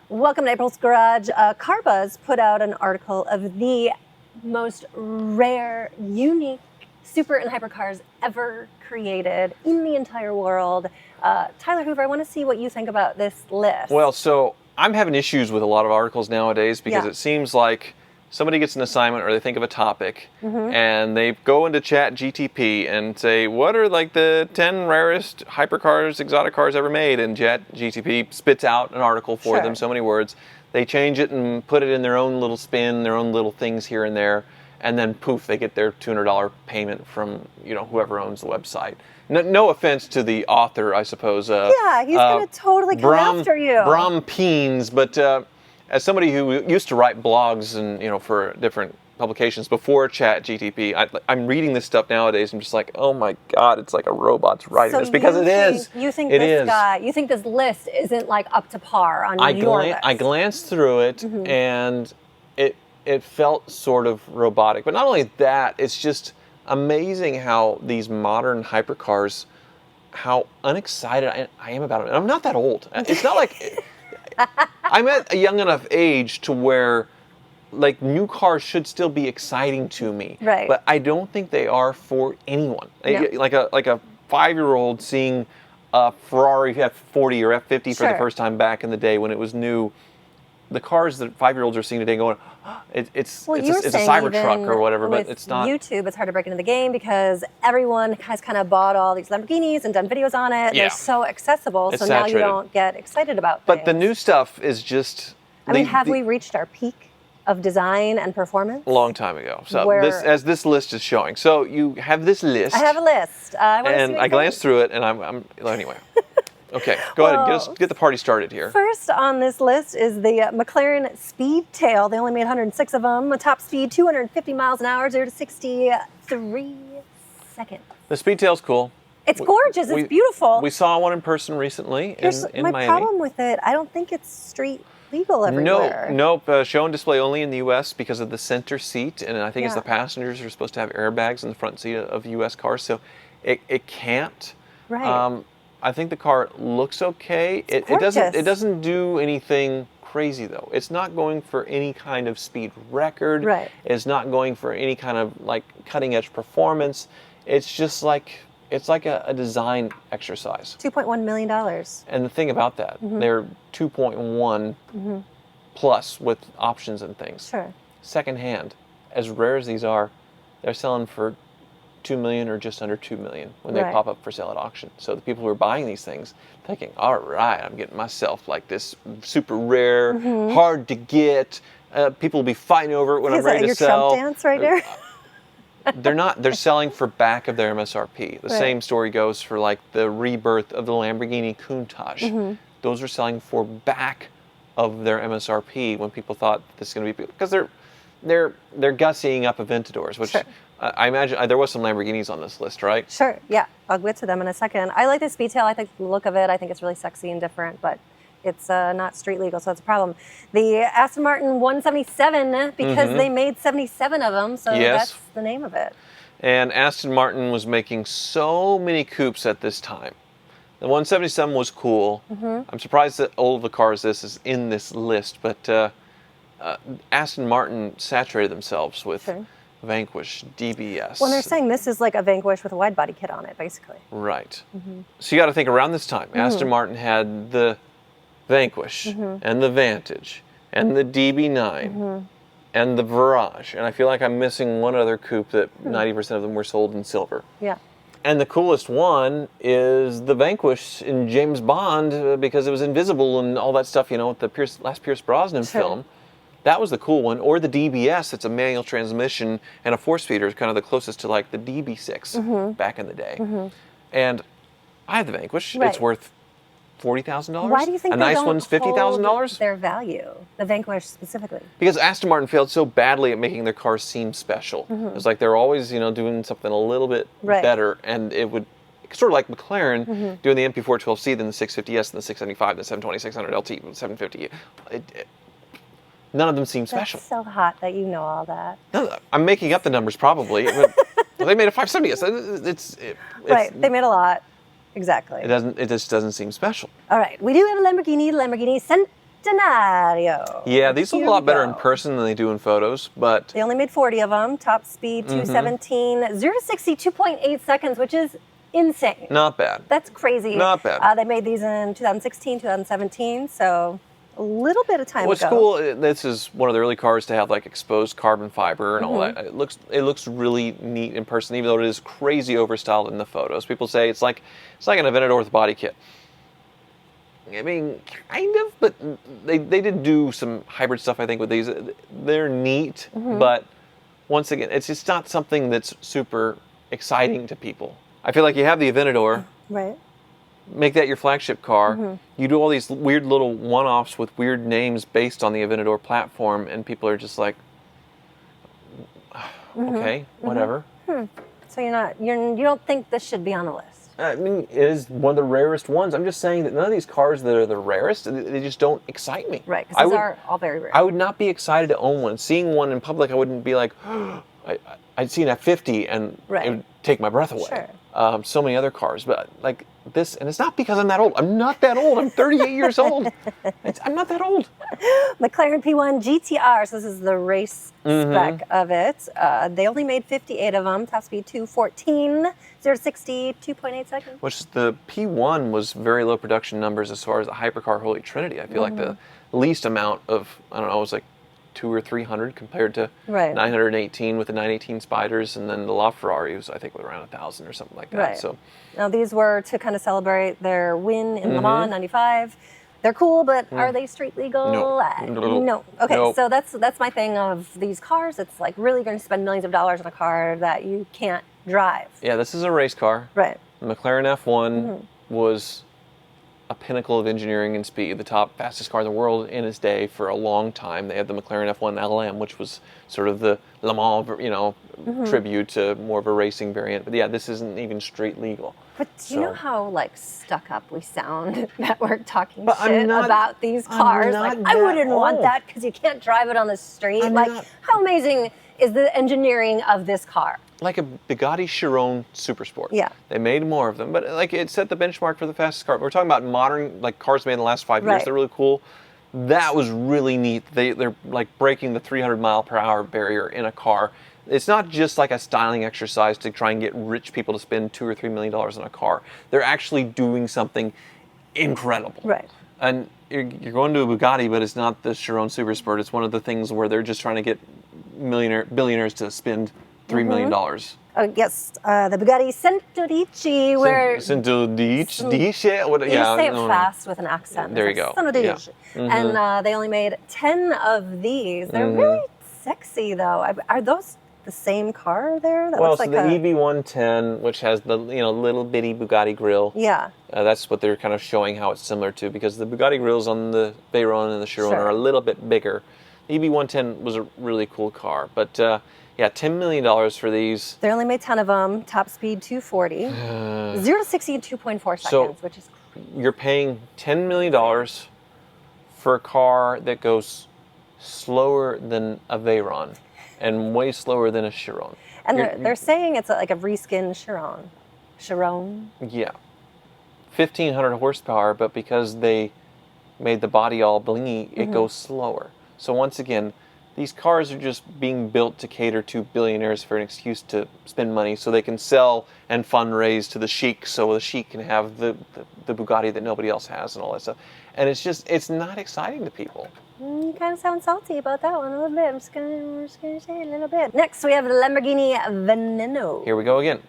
Welcome to April's Garage. CarBuzz put out an article of the most rare, unique super and hypercars ever created in the entire world. Tyler Hoover, I want to see what you think about this list. Well, so I'm having issues with a lot of articles nowadays because it seems like somebody gets an assignment or they think of a topic and they go into Chat GTP and say, what are like the 10 rarest hypercars, exotic cars ever made? And Chat GTP spits out an article for them, so many words. They change it and put it in their own little spin, their own little things here and there. And then poof, they get their $200 payment from, whoever owns the website. No offense to the author, I suppose. Yeah, he's going to totally come after you. Bram Peens, but as somebody who used to write blogs and for different publications before Chat GTP, I'm reading this stuff nowadays. I'm just like, oh my God, it's like a robot's writing this because it is. You think you think this list isn't like up to par on your list? I glanced through it and it felt sort of robotic. But not only that, it's just amazing how these modern hypercars, how unexcited I am about it. And I'm not that old. It's not like I'm at a young enough age to where like new cars should still be exciting to me. Right. But I don't think they are for anyone. No. Like a 5-year-old seeing a Ferrari F40 or F50 for the first time back in the day when it was new. The cars that 5-year-olds are seeing today going, it's a Cybertruck or whatever, but it's not. YouTube, it's hard to break into the game because everyone has kind of bought all these Lamborghinis and done videos on it. They're so accessible, so now you don't get excited about things. But the new stuff is just... have we reached our peak of design and performance? A long time ago. So as this list is showing. So you have this list. I have a list. I glanced through it, and anyway. Okay, go ahead. Get the party started here. First on this list is the McLaren Speedtail. They only made 106 of them. A top speed, 250 miles an hour, 0 to 60, 3 seconds. The Speedtail's cool. It's gorgeous. It's beautiful. We saw one in person recently in Miami. My problem with it, I don't think it's street legal everywhere. Nope. Show and display only in the U.S. because of the center seat, and I think it's the passengers are supposed to have airbags in the front seat of U.S. cars, so it can't. Right. I think the car looks okay. It doesn't do anything crazy though. It's not going for any kind of speed record. Right. It's not going for any kind of like cutting edge performance. It's just like a design exercise. $2.1 million. And the thing about that, they're 2.1 plus with options and things. Sure. Secondhand, as rare as these are, they're selling for $2 million or just under $2 million when they pop up for sale at auction. So the people who are buying these things thinking, all right, I'm getting myself like this super rare, hard to get. People will be fighting over it when I'm ready to sell. Is that your Trump dance right there? They're not. They're selling for back of their MSRP. The same story goes for like the rebirth of the Lamborghini Countach. Those are selling for back of their MSRP when people thought this is going to be, because they're gussying up Aventadors, which I imagine there was some Lamborghinis on this list, right? Sure, yeah. I'll get to them in a second. I like the Speedtail. I think the look of it, I think it's really sexy and different, but it's not street legal, so that's a problem. The Aston Martin 177, because they made 77 of them, so that's the name of it. And Aston Martin was making so many coupes at this time. The 177 was cool. I'm surprised that all of the cars this is in this list, but Aston Martin saturated themselves with Vanquish, DBS. Well, they're saying this is like a Vanquish with a wide body kit on it, basically. Right. So you got to think around this time, Aston Martin had the Vanquish and the Vantage and the DB9 and the Virage. And I feel like I'm missing one other coupe that 90% of them were sold in silver. Yeah. And the coolest one is the Vanquish in James Bond because it was invisible and all that stuff, with the last Pierce Brosnan film. That was the cool one. Or the DBS, it's a manual transmission and a 4-speeder, kind of the closest to like the DB6 back in the day. And I have the Vanquish. It's worth $40,000. Why do you think a nice one's $50,000? Their value, the Vanquish specifically? Because Aston Martin failed so badly at making their cars seem special. It was like they're always, doing something a little bit better, and it would sort of like McLaren doing the MP412C, then the 650S, then the 675, the 720, 600 LT, 750. None of them seem special. That's so hot that you know all that. No, I'm making up the numbers probably. They made a 570S. Right, they made a lot. Exactly. It just doesn't seem special. All right, we do have a Lamborghini Centenario. Yeah, these look a lot better in go. person than they do in photos, but They only made 40 of them. Top speed 217, 0 to 60 2.8 seconds, which is insane. not bad. That's crazy. Not bad. They made these in 2016, 2017, so a little bit of time What's ago. cool, this is one of the early cars to have like exposed carbon fiber and all Mm-hmm. that. It looks really neat in person, even though it is crazy overstyled in the photos. People say it's like an Aventador with a body kit. I mean, kind of, but they did do some hybrid stuff, I think, with these. They're neat, Mm-hmm. but once again, it's just not something that's super exciting to people. I feel like you have the Aventador, Right. make that your flagship car. Mm-hmm. You do all these weird little one-offs with weird names based on the Aventador platform, and people are just like, okay, whatever. So you don't think this should be on the list? I mean, it is one of the rarest ones. I'm just saying that none of these cars that are the rarest, they just don't excite me. Right, because these are all very rare. I would not be excited to own one. Seeing one in public, I wouldn't be like, I'd see an F50 and Right. it would take my breath away. Sure. So many other cars, but like this, and it's not because I'm that old. I'm not that old. I'm 38 years old. I'm not that old. McLaren P1 GTR, so this is the race spec of it. They only made 58 of them, top speed 214, 0 to 60, 2.8 seconds. Which the P1 was very low production numbers as far as the hypercar Holy Trinity. I feel like the least amount of, I don't know, it was like 200 or 300 compared to Right. 918 with the 918 Spiders, and then the LaFerrari was, I think, around 1,000 or something like that. Right. So Now these were to kind of celebrate their win in Le Mans '95. They're cool, but are they street legal? No. No. Okay, Nope. so that's my thing of these cars. It's like really going to spend millions of dollars on a car that you can't drive. yeah, this is a race car. Right. The McLaren F1 was a pinnacle of engineering and speed, the top fastest car in the world in its day for a long time. They had the McLaren F1 LM, which was sort of the Le Mans, tribute to more of a racing variant. But yeah, this isn't even street legal. But do you know how like stuck up we sound that we're talking But I'm shit not- about these I'm cars? not Like I that wouldn't want old. that because you can't drive it on the street. I'm like not- how amazing is the engineering of this car? Like a Bugatti Chiron Supersport. Yeah. They made more of them, but like it set the benchmark for the fastest car. We're talking about modern like cars made in the last 5 years. Right. They're really cool. That was really neat. They're like breaking the 300 mile per hour barrier in a car. It's not just like a styling exercise to try and get rich people to spend $2 or $3 million on a car. They're actually doing something incredible. Right. And you're going to a Bugatti, but it's not the Chiron Supersport. It's one of the things where they're just trying to get billionaires to spend $3 million. Yes, the Bugatti Centodieci, where Centodieci? What? you Yeah, just say it no, no. fast with an accent. There It's you like go. Centodieci. And they only made 10 of these. They're really sexy, though. Are those the same car there? That Well, looks so like the a, EV110, which has the little bitty Bugatti grille. Yeah. That's what they're kind of showing how it's similar to, because the Bugatti grills on the Veyron and the Chiron Sure. are a little bit bigger. The EV110 was a really cool car, but yeah, $10 million for these. They only made 10 of them. Top speed 240. 0 to 60 in 2.4 seconds, So- which is You're paying $10 million for a car that goes slower than a Veyron and way slower than a Chiron. And You're- they're saying it's like a reskin Chiron. Chiron? Yeah. 1,500 horsepower, but because they made the body all blingy, it goes slower. So once again, these cars are just being built to cater to billionaires for an excuse to spend money so they can sell and fundraise to the sheik so the sheik can have the Bugatti that nobody else has and all that stuff. And it's not exciting to people. You kind of sound salty about that one a little bit. I'm just gonna say it a little bit. Next, we have the Lamborghini Veneno. Here we go again.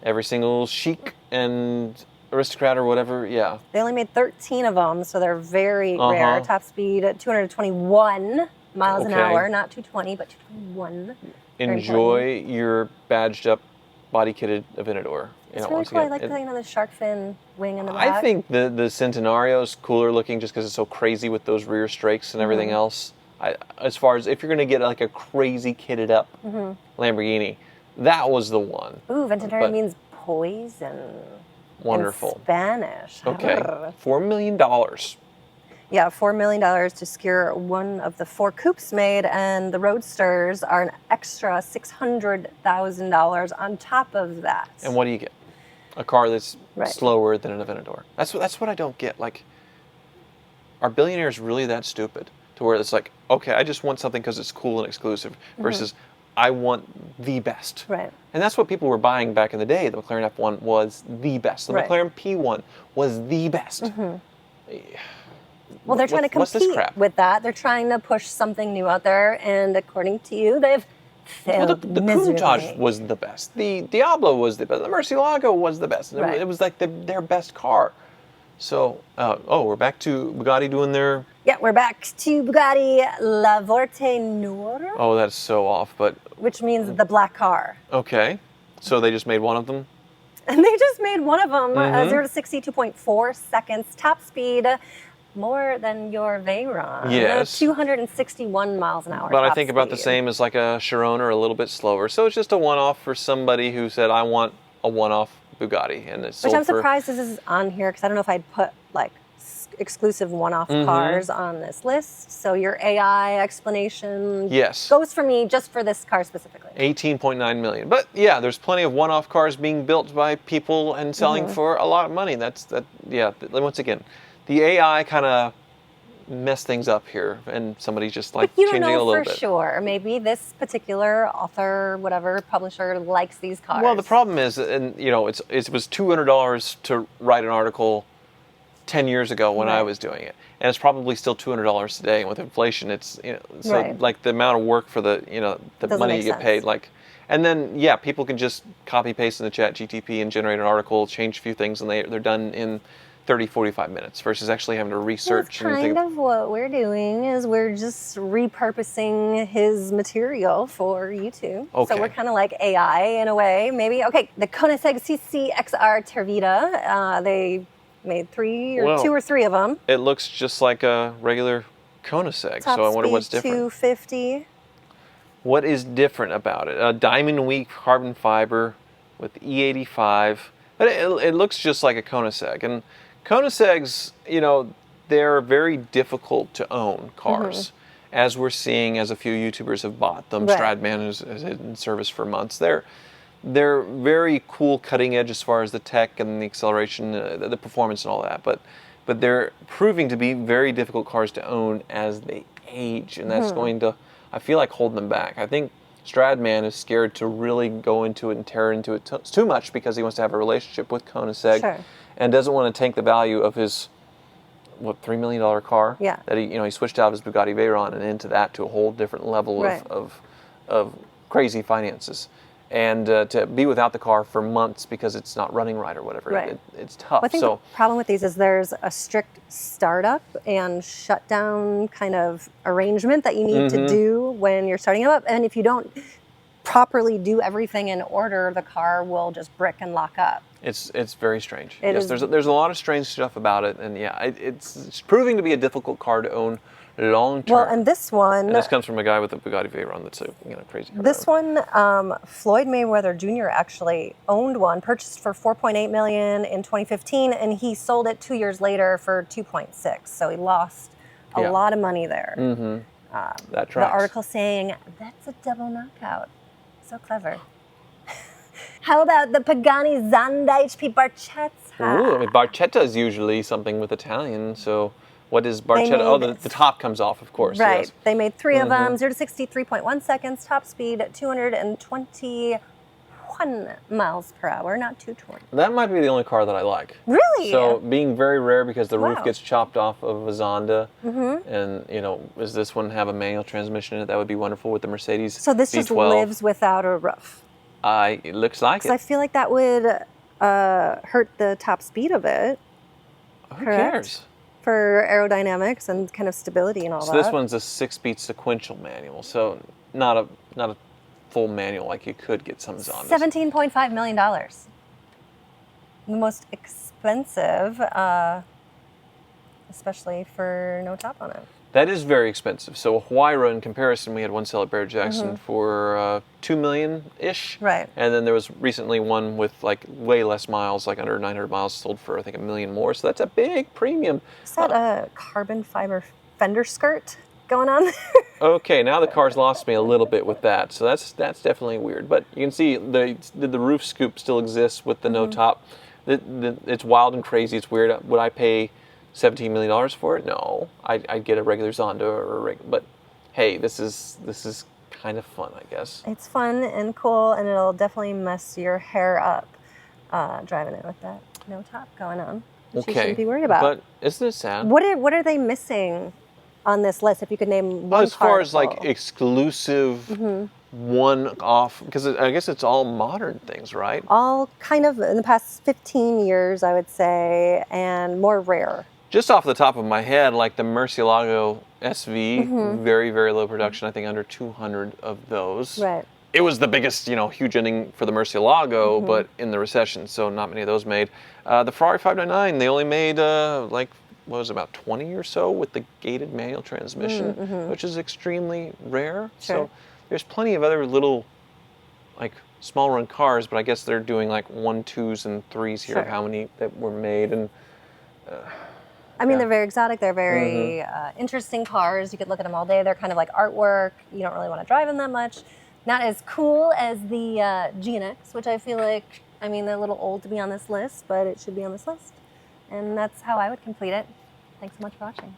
Every single sheik and aristocrat or whatever, yeah. They only made 13 of them, so they're very rare. Top speed at 221 miles an Okay. hour, not 220, but 221. Very Enjoy your badged up, body kitted Aventador. It's really cool. I like the shark fin wing in the back. I think the Centenario is cooler looking just because it's so crazy with those rear strakes and everything else. As far as if you're going to get like a crazy kitted up Lamborghini, that was the one. Ooh, Centenario But- means poison. Wonderful. In Spanish. Okay, Arr. $4 million. Yeah, $4 million to secure one of the 4 coupes made, and the Roadsters are an extra $600,000 on top of that. And what do you get? A car that's Right. slower than an Aventador. That's what I don't get. Like, are billionaires really that stupid to where it's like, okay, I just want something because it's cool and exclusive versus I want the best. Right. And that's what people were buying back in the day. The McLaren F1 was the best. The McLaren P1 was the best. Well, they're trying to compete with that. They're trying to push something new out there, and according to you, they've failed the miserably. Countach was the best. The Diablo was the best. The Murcielago was the best. Right. It was like their best car. So, we're back to Bugatti doing their... Yeah, we're back to Bugatti La Voiture Noire. Oh, that's so off, but... Which means the black car. Okay. So they just made one of them? And they just made one of them. 0 to 60, 2.4 seconds. Top speed, more than your Veyron. Yes. 261 miles an hour. But I think about the same as like a Chiron or a little bit slower. So it's just a one-off for somebody who said, I want a one-off Bugatti. And it's Which I'm surprised this is on here, because I don't know if I'd put like exclusive one-off cars on this list. So your AI explanation goes for me just for this car specifically. 18.9 million. But yeah, there's plenty of one-off cars being built by people and selling for a lot of money. Once again, the AI kind of messed things up here, and somebody's just like changing it a little bit. For sure. Maybe this particular author, whatever publisher, likes these cars. Well, the problem is, and it was $200 to write an article 10 years ago when I was doing it, and it's probably still $200 today. And with inflation, it's like the amount of work for the the money you get paid. And then people can just copy paste in the chat GTP and generate an article, change a few things, and they're done in 30, 45 minutes versus actually having to research. Well, kind of what we're doing is we're just repurposing his material for YouTube. Okay. So we're kind of like AI in a way, maybe. Okay, the Koenigsegg CCXR Trevita, they made two or three of them. It looks just like a regular Koenigsegg, Top so I wonder speed, what's different. 250. What is different about it? A diamond weave carbon fiber with E85, but it looks just like a Koenigsegg. And Koenigsegg's, they're very difficult to own cars, as we're seeing as a few YouTubers have bought them. Right. Stradman has in service for months. They're very cool, cutting edge as far as the tech and the acceleration, the performance and all that. But they're proving to be very difficult cars to own as they age, and that's going to, I feel like, hold them back. I think Stradman is scared to really go into it and tear into it too much because he wants to have a relationship with Koenigsegg and doesn't want to tank the value of his $3 million car that he switched out of his Bugatti Veyron and into that to a whole different level of crazy finances. And to be without the car for months because it's not running right or whatever, it's tough. Well, I think the problem with these is there's a strict startup and shutdown kind of arrangement that you need to do when you're starting them up. And if you don't properly do everything in order, the car will just brick and lock up. It's very strange. There's a lot of strange stuff about it, and it's proving to be a difficult car to own long term. Well, and this one... And this comes from a guy with a Bugatti Veyron that's a crazy car. This one, Floyd Mayweather Jr. actually owned one, purchased for $4.8 million in 2015, and he sold it 2 years later for $2.6. So he lost a lot of money there. That tracks. The article saying, that's a double knockout. So clever. How about the Pagani Zonda HP Barchetta? Ooh, Barchetta is usually something with Italian, so... What is Barchetta? Oh, the top comes off, of course. Right. Yes. They made three of them. 0 to 60, 3.1 seconds. Top speed, 221 miles per hour, not 220. That might be the only car that I like. Really? So being very rare because the roof gets chopped off of a Zonda. And, does this one have a manual transmission in it? That would be wonderful with the Mercedes So this V12. just lives without a roof? It looks like it. I feel like that would hurt the top speed of it. Who cares? For aerodynamics and kind of stability and all that. So this one's a 6-speed sequential manual, so not a full manual like you could get some Zondas. $17.5 million. The most expensive, especially for no top on it. That is very expensive. So a Huayra, in comparison, we had one sell at Barrett-Jackson for $2 million-ish. Right. And then there was recently one with way less miles, like under 900 miles, sold for I think $1 million more. So that's a big premium. Is that a carbon fiber fender skirt going on there? Okay, now the car's lost me a little bit with that. So that's definitely weird. But you can see the roof scoop still exists with the no top. It's wild and crazy. It's weird. Would I pay $17 million for it? No, I'd get a regular Zonda but hey, this is kind of fun, I guess. It's fun and cool, and it'll definitely mess your hair up driving it with that no top going on. Okay. You shouldn't be worried about. But isn't it sad? What are they missing on this list? If you could name one as far as like particle. exclusive one-off, because I guess it's all modern things, right? All kind of in the past 15 years, I would say, and more rare. Just off the top of my head, like the Murcielago SV, very, very low production. I think under 200 of those. Right. It was the biggest, huge ending for the Murcielago, but in the recession, so not many of those made. The Ferrari 599, they only made what was it, about 20 or so with the gated manual transmission, which is extremely rare. Sure. So there's plenty of other little, like small run cars, but I guess they're doing like 1, 2s, and 3s here of how many that were made. And I mean, they're very exotic. They're very interesting cars. You could look at them all day. They're kind of like artwork. You don't really want to drive them that much. Not as cool as the GNX, which I feel like, I mean, they're a little old to be on this list, but it should be on this list. And that's how I would complete it. Thanks so much for watching.